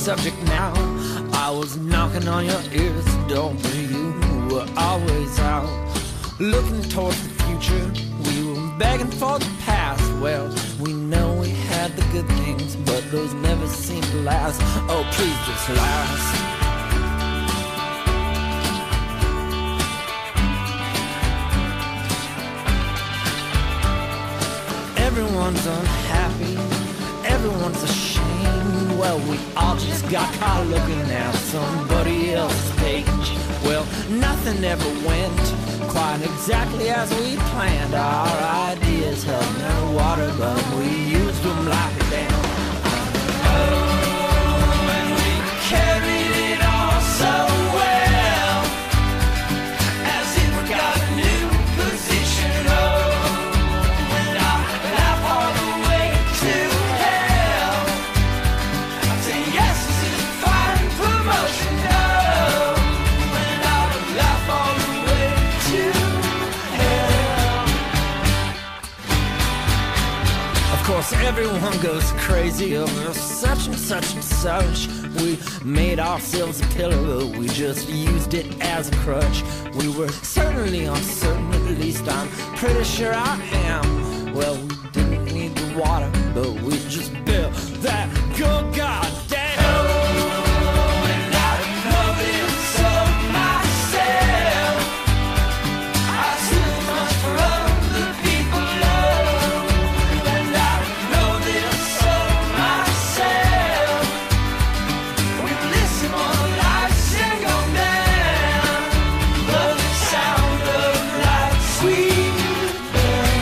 subject now. I was knocking on your ears, door, but you were always out. Looking towards the future, we were begging for the past. Well, we know we had the good things, but those never seem to last. Oh, please just last. Everyone's unhappy, everyone's ashamed. Well, we all just got caught looking at somebody else's page. Well, nothing ever went quite exactly as we planned. Our ideas held no water, but we used them like a dam. Oh, and we carried it all so well, as if we got a new position. Oh, and I laugh all the way to hell. I say yes, this is fine promotion. Oh, and I laugh all the way to hell. Of course, everyone goes crazy over such and such and such. We made ourselves a pillar, but we just used it as a crutch. We were certainly uncertain, at least I'm pretty sure I am. Well, we didn't need the water, but we just built that good goddamn. Oh, and I know this of myself. I still much for other people love, and I know this of myself. We listen on like single man, love the sound of like sweet bells.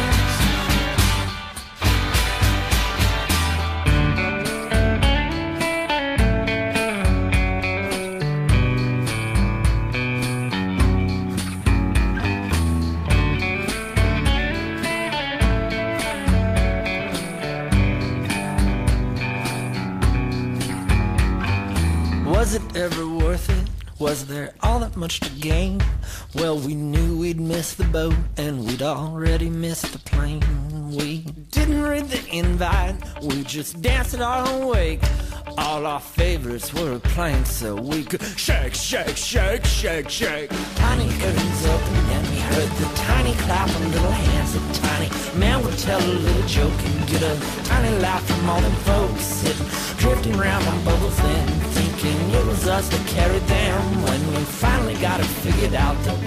Was it ever worth it? Was there all that much to gain? Well, we knew we'd miss the boat, and we'd already missed the plane. We didn't read the invite, we just danced at our own wake. All our favorites were playing so we could shake, shake, shake, shake, shake. Tiny curtains open and we heard the tiny clap and little hands. A tiny man would tell a little joke and get a tiny laugh from all them folks sitting, drifting round on bubbles then, thinking it was us that carried them. When we finally got it figured out that